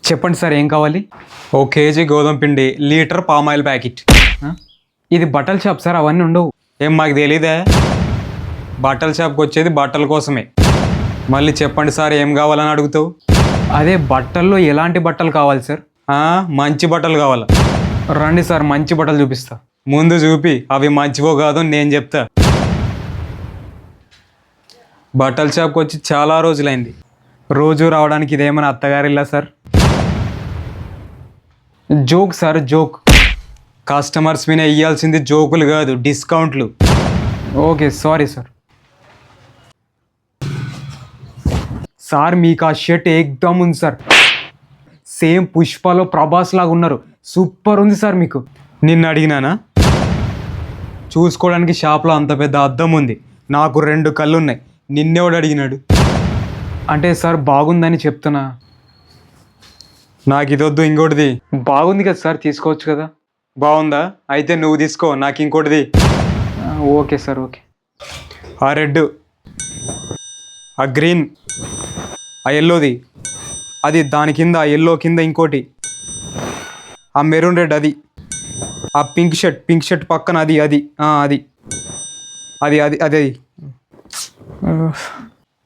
చెప్పండి సార్ ఏం కావాలి? ఓ కేజీ గోధుమ పిండి, లీటర్ పామాయిల్ ప్యాకెట్. ఇది బట్టల షాప్ సార్, అవన్నీ ఉండవు. ఏం మాకు తెలీదే? బట్టల షాప్కి వచ్చేది బట్టల కోసమే. మళ్ళీ చెప్పండి సార్ ఏం కావాలని అడుగుతావు? అదే బట్టల్లో ఎలాంటి బట్టలు కావాలి సార్? మంచి బట్టలు కావాలా? రండి సార్, మంచి బట్టలు చూపిస్తా. ముందు చూపి, అవి మంచివో కాదో నేను చెప్తా. బట్టల షాప్కి వచ్చి చాలా రోజులైంది. రోజు రావడానికి ఇదేమైనా అత్తగారిల్లా sir? Joke sir, joke. Customers మీద ఇవ్వాల్సింది జోకులు కాదు, డిస్కౌంట్లు. Okay sorry sir. సార్ మీకు ఆ షర్ట్ ఏకదమ్ ఉంది సార్, సేమ్ పుష్పలో ప్రభాస్ లాగా ఉన్నారు, సూపర్ ఉంది సార్ మీకు. నిన్ను అడిగినానా? చూసుకోవడానికి షాప్లో అంత పెద్ద అద్దం ఉంది, నాకు 2 కళ్ళు ఉన్నాయి. నిన్నెవడు అడిగినాడు? అంటే సార్ బాగుందని చెప్తున్నా. నాకు ఇదొద్దు, ఇంకోటిది. బాగుంది కదా సార్, తీసుకోవచ్చు కదా. బాగుందా? అయితే నువ్వు తీసుకో, నాకు ఇంకోటిది. Okay sir, okay. ఆ రెడ్, ఆ గ్రీన్, ఆ ఎల్లోది, అది దాని కింద ఆ ఎల్లో కింద ఇంకోటి, ఆ మెరూన్ రెడ్ అది, ఆ పింక్ షర్ట్ పక్కన అది అది అది అది అది అది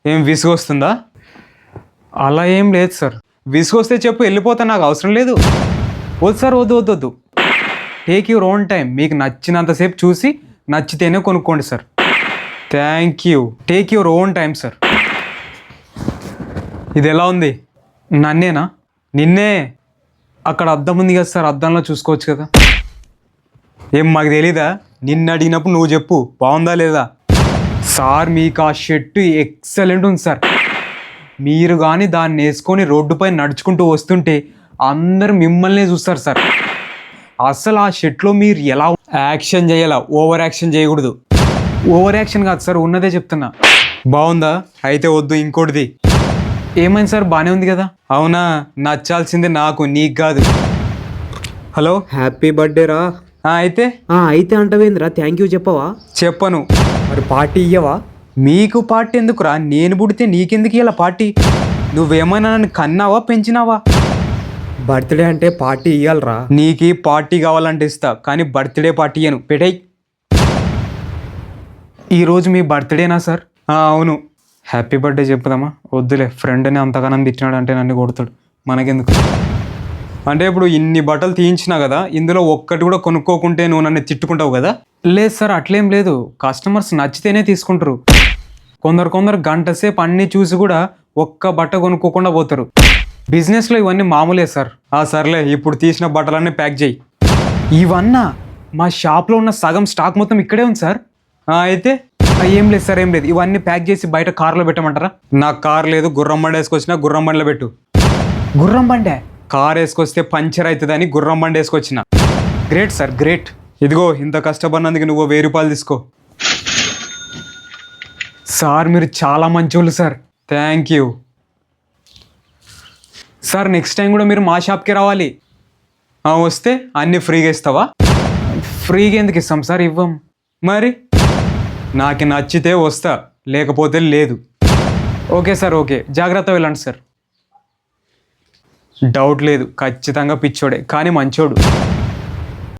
ఏం విసుగొస్తుందా? అలా ఏం లేదు సార్. విసుగొస్తే చెప్పు, వెళ్ళిపోతా, నాకు అవసరం లేదు. వద్దు సార్, వద్దు వద్దు వద్దు. టేక్ యువర్ ఓన్ టైం, మీకు నచ్చినంతసేపు చూసి నచ్చితేనే కొనుక్కోండి sir. Thank you. Take your own time sir. ఇది ఎలా ఉంది? నన్నేనా? నిన్నే. అక్కడ అద్దం ఉంది కదా సార్, అద్దంలో చూసుకోవచ్చు కదా. ఏం మాకు తెలీదా? నిన్ను అడిగినప్పుడు నువ్వు చెప్పు, బాగుందా లేదా? సార్ మీకు ఆ షర్టు ఎక్సలెంట్ ఉంది సార్. మీరు కానీ దాన్ని వేసుకొని రోడ్డుపై నడుచుకుంటూ వస్తుంటే అందరూ మిమ్మల్నే చూస్తారు సార్. అసలు ఆ షర్ట్లో మీరు ఎలా యాక్షన్ చేయాలా, ఓవర్ యాక్షన్ చేయకూడదు. ఓవర్ యాక్షన్ కాదు సార్, ఉన్నదే చెప్తున్నా. బాగుందా? అయితే వద్దు, ఇంకోటిది. ఏమైంది సార్, బాగానే ఉంది కదా. అవునా? నచ్చాల్సింది నాకు, నీకు కాదు. హలో, హ్యాపీ బర్త్డే రా. అయితే అయితే అంటవేంద్రా, థ్యాంక్ యూ చెప్పవా? చెప్పను. మరి పార్టీ ఇయ్యవా? మీకు పార్టీ ఎందుకురా? నేను పుడితే నీకెందుకు ఇలా పార్టీ? నువ్వేమైనా నన్ను కన్నావా, పెంచినావా? బర్త్డే అంటే పార్టీ ఇయ్యాలరా. నీకు పార్టీ కావాలంటే ఇస్తా, కానీ బర్త్డే పార్టీ ఇయ్యను. పెట్టేయ్. ఈరోజు మీ బర్త్డేనా సార్? అవును. హ్యాపీ బర్త్డే చెప్పుదామా? వద్దులే, ఫ్రెండ్ని అంతగానం తిట్టినాడు అంటే నన్ను కొడతాడు, మనకెందుకు. అంటే ఇప్పుడు ఇన్ని బట్టలు తీయించినా కదా, ఇందులో ఒక్కటి కూడా కొనుక్కోకుంటే నువ్వు నన్ను తిట్టుకుంటావు కదా. లేదు సార్, అట్లేం లేదు. కస్టమర్స్ నచ్చితేనే తీసుకుంటారు. కొందరు గంట సేపు అన్నీ చూసి కూడా ఒక్క బట్ట కొనుక్కోకుండా పోతారు. బిజినెస్లో ఇవన్నీ మామూలే సార్. సర్లే, ఇప్పుడు తీసిన బట్టలన్నీ ప్యాక్ చేయి. ఇవన్నా? మా షాప్లో ఉన్న సగం స్టాక్ మొత్తం ఇక్కడే ఉంది సార్. అయితే ఏం లేదు సార్, ఏం లేదు. ఇవన్నీ ప్యాక్ చేసి బయట కార్లో పెట్టమంటారా? నాకు కార్ లేదు, గుర్రం బండి వేసుకొచ్చినా, గుర్రం బండిలో పెట్టు. గుర్రం బండే? కార్ వేసుకొస్తే పంచర్ అవుతుందని గుర్రం బండి వేసుకొచ్చిన. Great sir, great. ఇదిగో, ఇంత కష్టపడినందుకు నువ్వు 1000 రూపాయలు తీసుకో. సార్ మీరు చాలా మంచోళ్ళు sir. Thank you. Sir next time కూడా మీరు మా షాప్కి రావాలి. వస్తే అన్నీ ఫ్రీగా ఇస్తావా? ఫ్రీగా ఎందుకు ఇస్తాం సార్, ఇవ్వం. మరి నాకు నచ్చితే వస్తా, లేకపోతే లేదు. Okay sir, okay. జాగ్రత్త వెళ్ళండి సార్. డౌట్ లేదు, ఖచ్చితంగా పిచ్చోడే కానీ మంచోడు.